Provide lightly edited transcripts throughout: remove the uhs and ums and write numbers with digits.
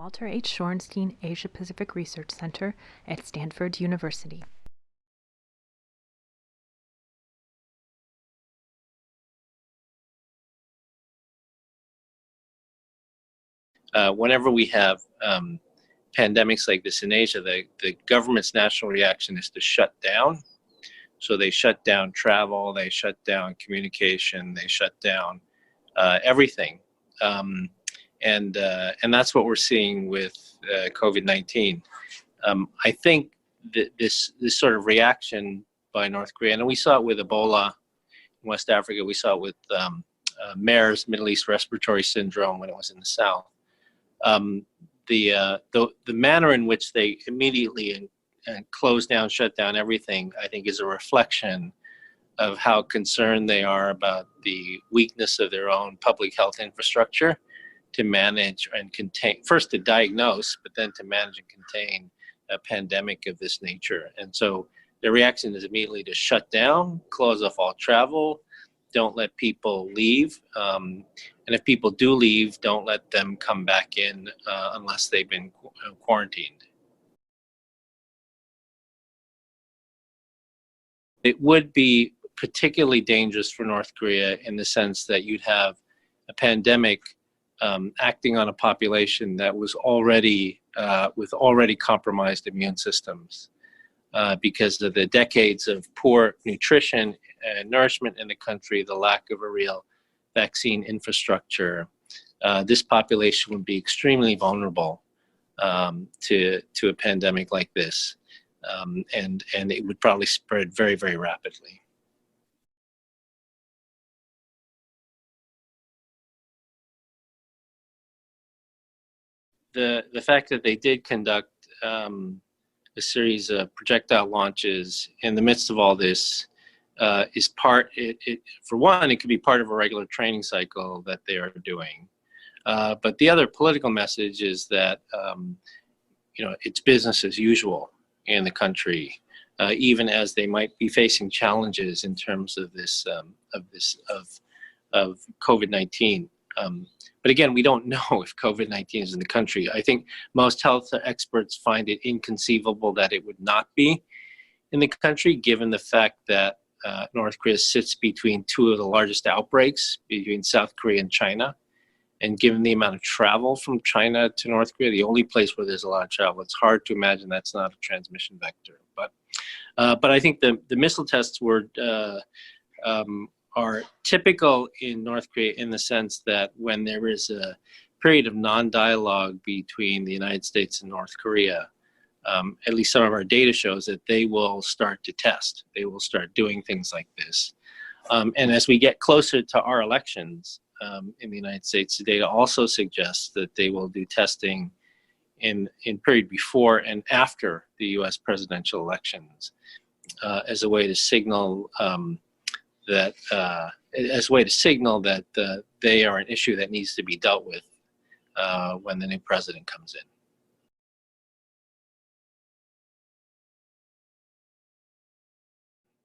Walter H. Shorenstein Asia Pacific Research Center at Stanford University. Whenever we have pandemics like this in Asia, the government's national reaction is to shut down. So they shut down travel, they shut down communication, they shut down everything. And that's what we're seeing with COVID-19. I think that this sort of reaction by North Korea, and we saw it with Ebola in West Africa, we saw it with MERS, Middle East Respiratory Syndrome, when it was in the South. The manner in which they immediately closed down, shut down everything, I think is a reflection of how concerned they are about the weakness of their own public health infrastructure to manage and contain, first to diagnose, but then to manage and contain a pandemic of this nature. And so their reaction is immediately to shut down, close off all travel, don't let people leave. And if people do leave, don't let them come back in unless they've been quarantined. It would be particularly dangerous for North Korea in the sense that you'd have a pandemic acting on a population that was already with already compromised immune systems because of the decades of poor nutrition and nourishment in the country, the lack of a real vaccine infrastructure. This population would be extremely vulnerable to a pandemic like this, and it would probably spread very, very rapidly. The fact that they did conduct a series of projectile launches in the midst of all this is part, for one, it could be part of a regular training cycle that they are doing. But the other political message is that it's business as usual in the country, even as they might be facing challenges in terms of this of COVID-19. But again, we don't know if COVID-19 is in the country. I think most health experts find it inconceivable that it would not be in the country, given the fact that North Korea sits between two of the largest outbreaks, between South Korea and China. And given the amount of travel from China to North Korea, the only place where there's a lot of travel, it's hard to imagine that's not a transmission vector. But I think the missile tests are typical in North Korea in the sense that when there is a period of non-dialogue between the United States and North Korea, at least some of our data shows that they will start to test. They will start doing things like this. And as we get closer to our elections in the United States, the data also suggests that they will do testing in period before and after the U.S. presidential elections as a way to signal that they are an issue that needs to be dealt with when the new president comes in.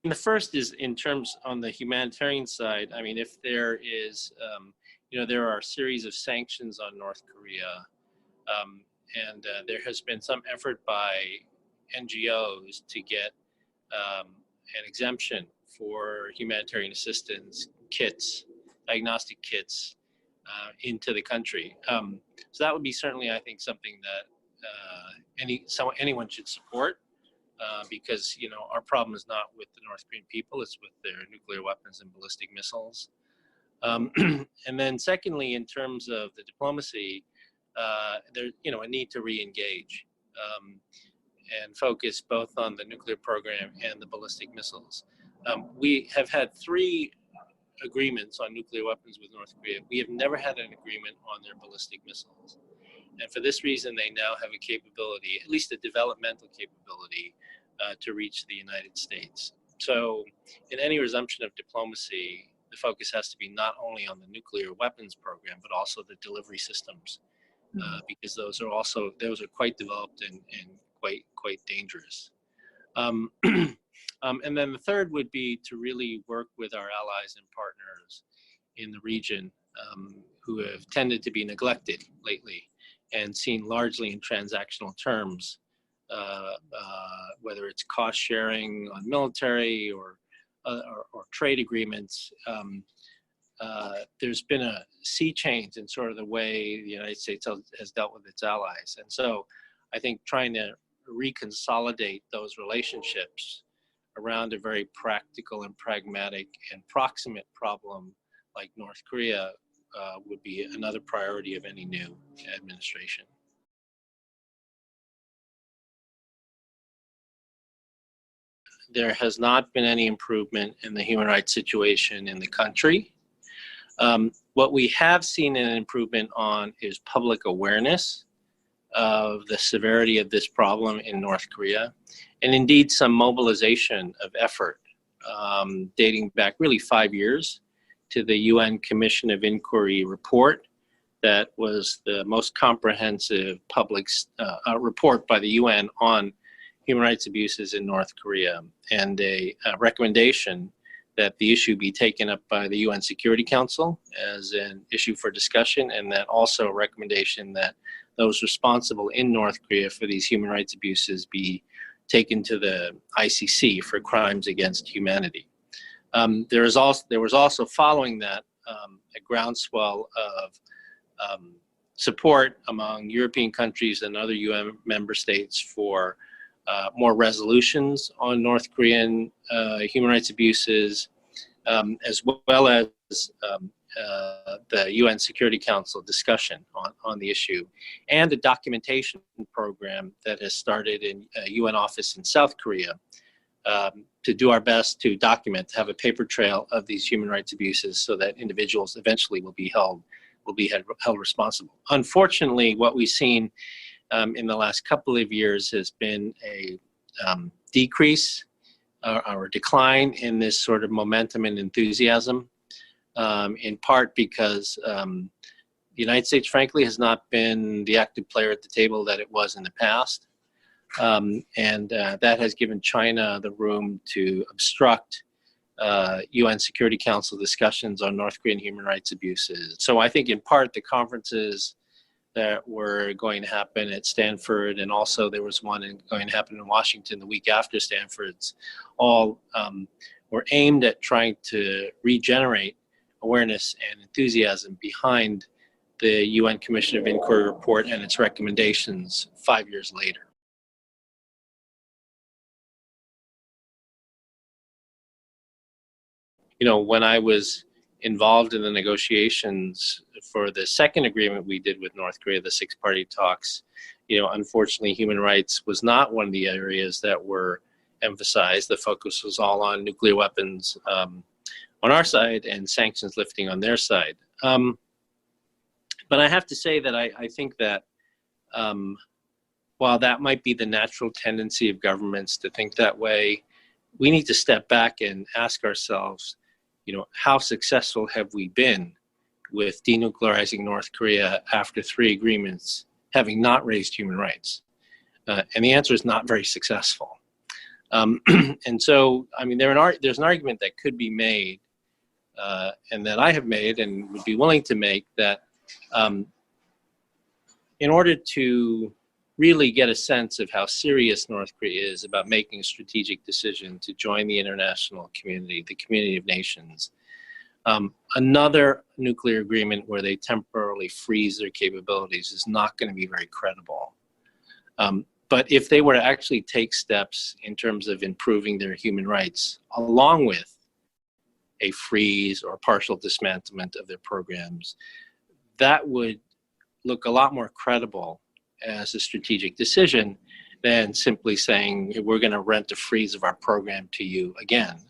And the first is in terms on the humanitarian side. I mean, if there is, there are a series of sanctions on North Korea, and there has been some effort by NGOs to get an exemption for humanitarian assistance kits, diagnostic kits, into the country. So that would be certainly, I think, something that anyone should support, because our problem is not with the North Korean people; it's with their nuclear weapons and ballistic missiles. And then, secondly, in terms of the diplomacy, there's a need to re-engage and focus both on the nuclear program and the ballistic missiles. We have had 3 agreements on nuclear weapons with North Korea. We have never had an agreement on their ballistic missiles. And for this reason, they now have a capability, at least a developmental capability, to reach the United States. So in any resumption of diplomacy, the focus has to be not only on the nuclear weapons program, but also the delivery systems, because those are quite developed and quite dangerous. And then the third would be to really work with our allies and partners in the region who have tended to be neglected lately and seen largely in transactional terms, whether it's cost sharing on military or trade agreements. There's been a sea change in sort of the way the United States has dealt with its allies. And so I think trying to reconsolidate those relationships around a very practical and pragmatic and proximate problem like North Korea would be another priority of any new administration. There has not been any improvement in the human rights situation in the country. What we have seen an improvement on is public awareness of the severity of this problem in North Korea, and indeed some mobilization of effort dating back really 5 years to the UN Commission of Inquiry report that was the most comprehensive public report by the UN on human rights abuses in North Korea, and a recommendation that the issue be taken up by the UN Security Council as an issue for discussion, and that also a recommendation that those responsible in North Korea for these human rights abuses be taken to the ICC for crimes against humanity. There was also following that a groundswell of support among European countries and other UN member states for more resolutions on North Korean human rights abuses, as well as the UN Security Council discussion on the issue, and a documentation program that has started in a UN office in South Korea to do our best to document, to have a paper trail of these human rights abuses so that individuals eventually will be held responsible. Unfortunately, what we've seen in the last couple of years has been a decrease or a decline in this sort of momentum and enthusiasm, in part because the United States, frankly, has not been the active player at the table that it was in the past. And that has given China the room to obstruct UN Security Council discussions on North Korean human rights abuses. So I think in part the conferences that were going to happen at Stanford, and also there was one going to happen in Washington the week after Stanford's, all were aimed at trying to regenerate awareness and enthusiasm behind the UN Commission of Inquiry report and its recommendations 5 years later. You know, when I was involved in the negotiations for the second agreement we did with North Korea, the six-party talks, you know, unfortunately, human rights was not one of the areas that were emphasized. The focus was all on nuclear weapons on our side and sanctions lifting on their side. But I have to say that I think that while that might be the natural tendency of governments to think that way, we need to step back and ask ourselves, you know, how successful have we been with denuclearizing North Korea after 3 agreements having not raised human rights? And the answer is not very successful. And so, I mean, there's an argument that could be made, and that I have made and would be willing to make, that in order to really get a sense of how serious North Korea is about making a strategic decision to join the international community, the community of nations, another nuclear agreement where they temporarily freeze their capabilities is not going to be very credible. But if they were to actually take steps in terms of improving their human rights, along with a freeze or partial dismantlement of their programs, that would look a lot more credible as a strategic decision than simply saying, we're going to rent a freeze of our program to you again,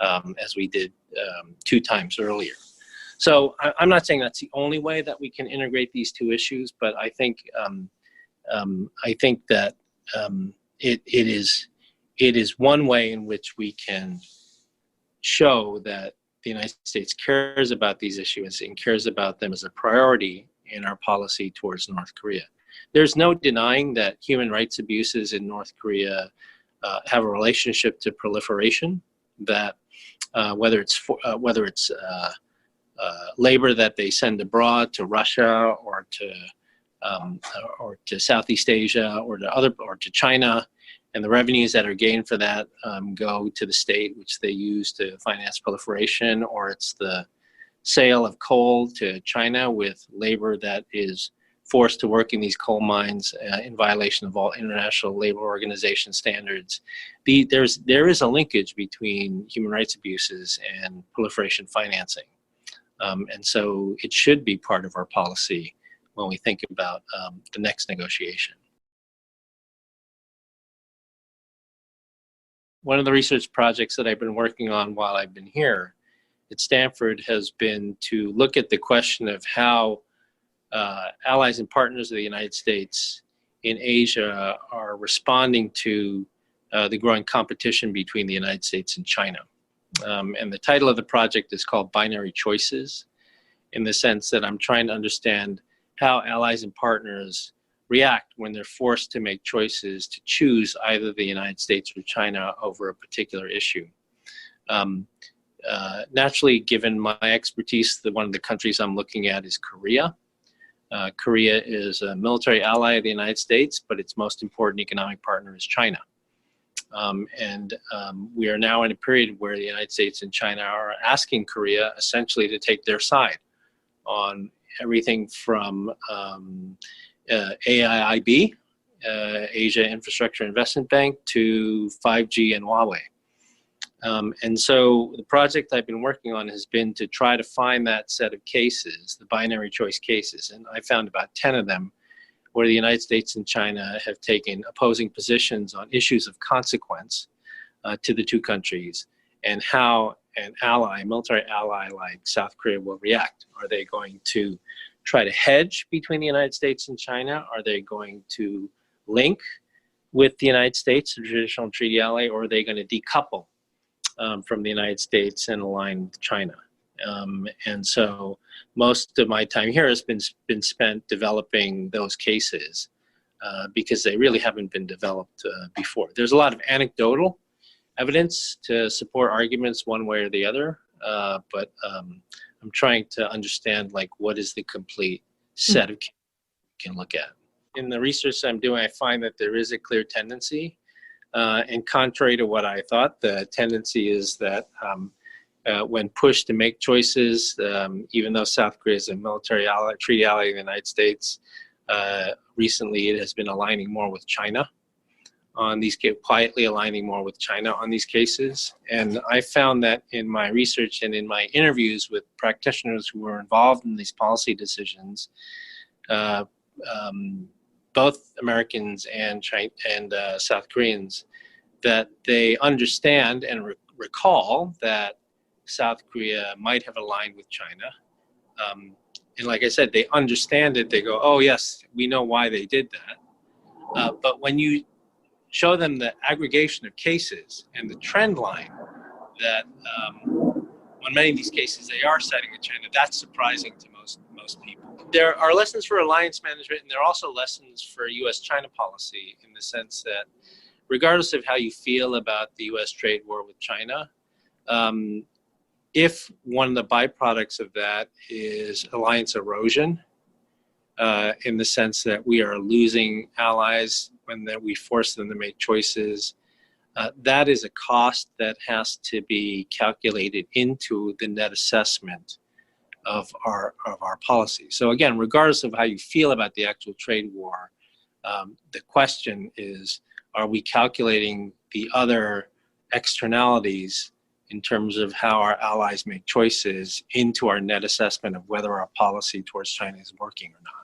as we did 2 times earlier. So I'm not saying that's the only way that we can integrate these 2 issues, but I think that it is one way in which we can show that the United States cares about these issues and cares about them as a priority in our policy towards North Korea. There's no denying that human rights abuses in North Korea have a relationship to proliferation, that whether it's labor that they send abroad to Russia or to or to Southeast Asia or to China, and the revenues that are gained for that go to the state, which they use to finance proliferation, or it's the sale of coal to China with labor that is forced to work in these coal mines in violation of all international labor organization standards. There is a linkage between human rights abuses and proliferation financing. And so it should be part of our policy when we think about the next negotiation. One of the research projects that I've been working on while I've been here at Stanford has been to look at the question of how allies and partners of the United States in Asia are responding to the growing competition between the United States and China. And the title of the project is called Binary Choices, in the sense that I'm trying to understand how allies and partners react when they're forced to make choices to choose either the United States or China over a particular issue. Naturally, given my expertise, one of the countries I'm looking at is Korea. Korea is a military ally of the United States, but its most important economic partner is China. We are now in a period where the United States and China are asking Korea essentially to take their side on everything from AIIB, Asia Infrastructure Investment Bank, to 5G and Huawei. And so the project I've been working on has been to try to find that set of cases, the binary choice cases, and I found about 10 of them where the United States and China have taken opposing positions on issues of consequence to the two countries, and how an ally, military ally like South Korea will react. Are they going to try to hedge between the United States and China? Are they going to link with the United States, the traditional treaty ally, or are they going to decouple from the United States and align with China? And so most of my time here has been spent developing those cases because they really haven't been developed before. There's a lot of anecdotal evidence to support arguments one way or the other, but I'm trying to understand, like, what is the complete set of cases we can look at. In the research I'm doing, I find that there is a clear tendency, and contrary to what I thought, the tendency is that when pushed to make choices, even though South Korea is a military ally, treaty ally of the United States, recently it has been aligning more with China on these cases, quietly aligning more with China on these cases. And I found that in my research and in my interviews with practitioners who were involved in these policy decisions, both Americans and South Koreans, that they understand and recall that South Korea might have aligned with China. And like I said, they understand it. They go, oh yes, we know why they did that. But when you show them the aggregation of cases and the trend line that on many of these cases they are siding with China, that's surprising to most people. There are lessons for alliance management, and there are also lessons for U.S.-China policy, in the sense that regardless of how you feel about the U.S. trade war with China, if one of the byproducts of that is alliance erosion, in the sense that we are losing allies when we force them to make choices, that is a cost that has to be calculated into the net assessment of our policy. So again, regardless of how you feel about the actual trade war, the question is, are we calculating the other externalities in terms of how our allies make choices into our net assessment of whether our policy towards China is working or not?